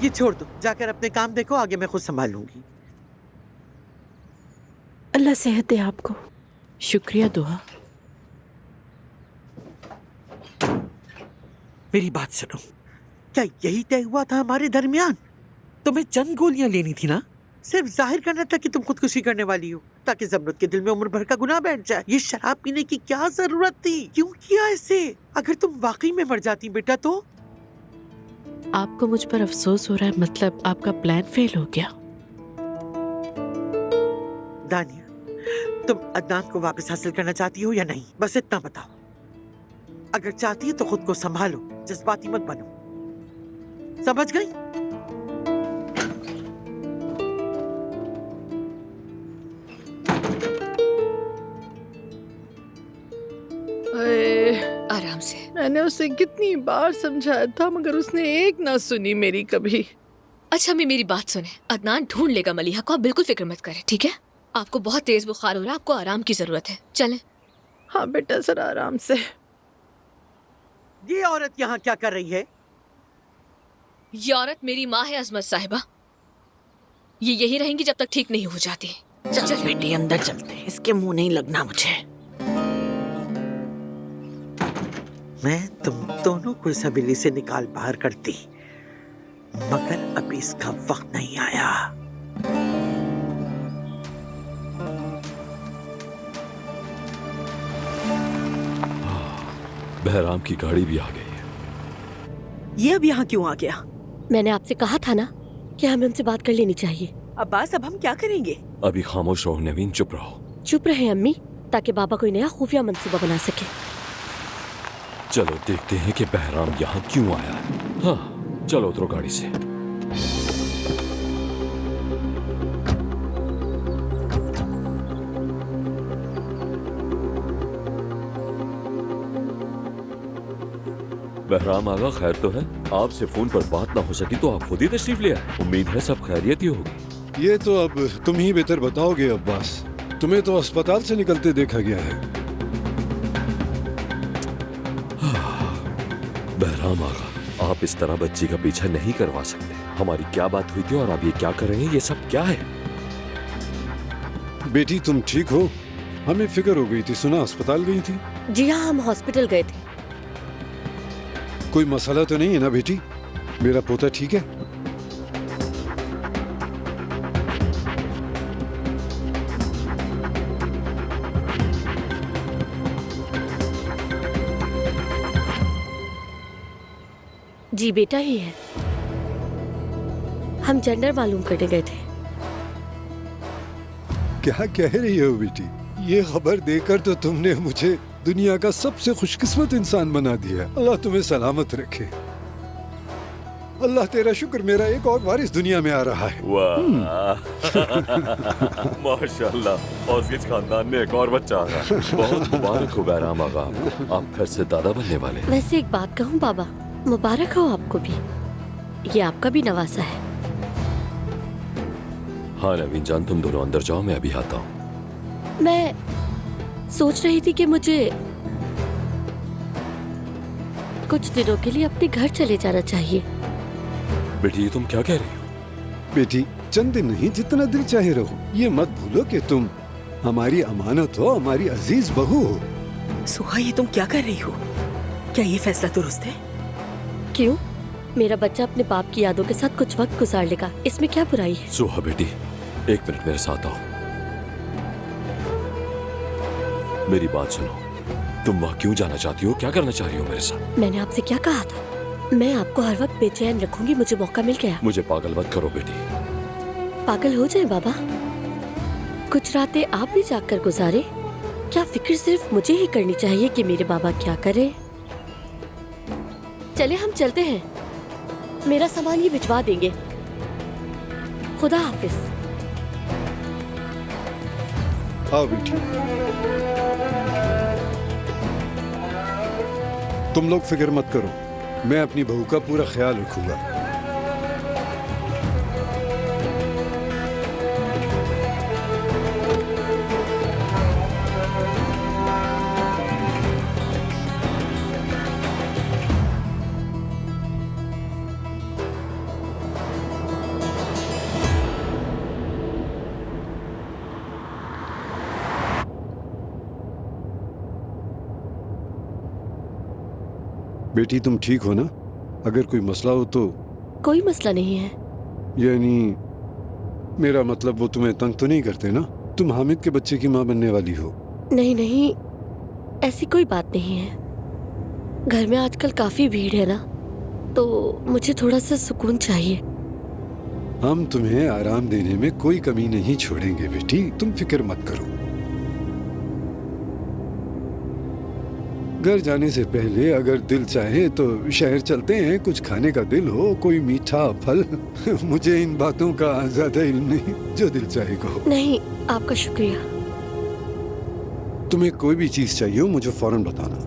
ये छोड़ दो, जाकर अपने काम देखो, आगे मैं खुद संभाल लूंगी। अल्लाह सेहत दे आपको। शुक्रिया दुआ। मेरी बात सुनो, क्या यही तय हुआ था हमारे दरमियान? तुम्हें चंद गोलियां लेनी थी ना, सिर्फ जाहिर करना था कि तुम खुदकुशी करने वाली हो, ताकि ज़मरुद के दिल में उम्र भर का गुनाह बैठ जाए। ये शराब पीने की क्या जरूरत थी? क्यों किया ऐसे? अगर तुम वाकई में मर जाती बेटा तो? आपको मुझ पर अफसोस हो रहा है, मतलब आपका प्लान फेल हो गया। दानिया, तुम अदनान को वापस हासिल करना चाहती हो या नहीं? बस इतना बताओ। अगर चाहती है तो खुद को संभालो, जज्बाती मत बनो, समझ गई? आराम से। मैंने उसे कितनी बार समझाया था मगर उसने एक ना सुनी मेरी कभी। अच्छा अम्मी मेरी बात सुने, अदनान ढूंढ लेगा मलिहा को, आप बिल्कुल फिक्र मत करें, ठीक है? आपको बहुत तेज बुखार हो रहा है, आपको आराम की जरूरत है, चलें। हाँ बेटा जरा आराम से। ये औरत यहाँ क्या कर रही है? ये औरत मेरी माँ है अजमत साहिबा, ये यही रहेंगी जब तक ठीक नहीं हो जाती। चल बेटी अंदर चलते हैं, इसके मुंह नहीं लगना मुझे। मैं तुम दोनों को इस हवेली से निकाल बाहर करती, मगर अभी इसका वक्त नहीं आया। बहराम की गाड़ी भी आ गई है। ये अब यहाँ क्यों आ गया? मैंने आपसे कहा था ना कि हमें उनसे बात कर लेनी चाहिए। अब्बास अब हम क्या करेंगे? अभी खामोश रहो नवीन, चुप रहो। चुप रहे अम्मी, ताकि बाबा कोई नया खुफिया मंसूबा बना सके। चलो देखते हैं कि बहराम यहाँ क्यों आया है। हाँ चलो उतरो गाड़ी से। बहराम आगा खैर तो है? आपसे फोन पर बात ना हो सकी तो आप खुद ही तशरीफ ले आए। उम्मीद है सब खैरियत ही होगी। ये तो अब तुम ही बेहतर बताओगे अब्बास, तुम्हें तो अस्पताल से निकलते देखा गया है। बहराम आगा, आप इस तरह बच्ची का पीछा नहीं करवा सकते। हमारी क्या बात हुई थी और आप ये क्या कर रहे हैं? ये सब क्या है? बेटी तुम ठीक हो? हमें फिक्र हो गई थी, सुना अस्पताल गई थी। जी हाँ, हम हॉस्पिटल गए थे। कोई मसला तो नहीं है ना बेटी? मेरा पोता ठीक है? जी बेटा ही है। हम जेंडर मालूम करने गए थे। क्या कह रही हो बेटी? ये खबर देकर तो तुमने मुझे दुनिया का सबसे खुशकिस्मत इंसान बना दिया। अल्लाह तुम्हें सलामत रखे। अल्लाह तेरा शुक्र, मेरा एक और वारिस दुनिया में आ रहा है। वाह माशाल्लाह, और किस खानदान में एक और बच्चा आ रहा। बहुत मुबारक हो बहराम आगा, आप घर से दादा बनने वाले। वैसे एक बात कहूँ बाबा, मुबारक हो आपको भी, ये आपका भी नवासा है। हाँ नवीन जान, तुम दोनों अंदर जाओ, मैं अभी आता हूँ। मैं सोच रही थी कि मुझे कुछ दिनों के लिए अपने घर चले जाना चाहिए। बेटी ये तुम क्या कह रही हो? बेटी चंद दिन नहीं, जितना दिल चाहे रहो। ये मत भूलो कि तुम हमारी अमानत हो, हमारी अजीज बहू हो। सुहा ये तुम क्या कर रही हो? क्या ये फैसला दुरुस्त है? क्यों? मेरा बच्चा अपने बाप की यादों के साथ कुछ वक्त गुजार लेगा, इसमें क्या बुराई है? सुहा बेटी एक मिनट मेरे साथ आओ। मेरी बात सुनो, तुम वहाँ क्यों जाना चाहती हो? क्या करना चाह रही हो मेरे साथ? मैंने आपसे क्या कहा था? मैं आपको हर वक्त बेचैन रखूंगी, मुझे मौका मिल गया। मुझे पागल मत करो बेटी। पागल हो जाए बाबा, कुछ रातें आप भी जाग कर गुजारे। क्या फिक्र सिर्फ मुझे ही करनी चाहिए कि मेरे बाबा क्या करे? चले हम चलते हैं, मेरा सामान ये भिजवा देंगे। खुदा हाफिज। आओ बेटी, तुम लोग फिक्र मत करो, मैं अपनी बहू का पूरा ख्याल रखूंगा। बेटी तुम ठीक हो ना? अगर कोई मसला हो तो? कोई मसला नहीं है। यानी मेरा मतलब वो तुम्हें तंग तो नहीं करते ना? तुम हामिद के बच्चे की माँ बनने वाली हो। नहीं नहीं, ऐसी कोई बात नहीं है। घर में आजकल काफी भीड़ है ना, तो मुझे थोड़ा सा सुकून चाहिए। हम तुम्हें आराम देने में कोई कमी नहीं छोड़ेंगे बेटी, तुम फिक्र मत करो। घर जाने से पहले अगर दिल चाहे तो शहर चलते हैं, कुछ खाने का दिल हो, कोई मीठा फल। मुझे इन बातों का ज्यादा इल्म नहीं, जो दिल चाहे कहो। नहीं, आपका शुक्रिया। तुम्हें कोई भी चीज चाहिए हो मुझे फौरन बताना।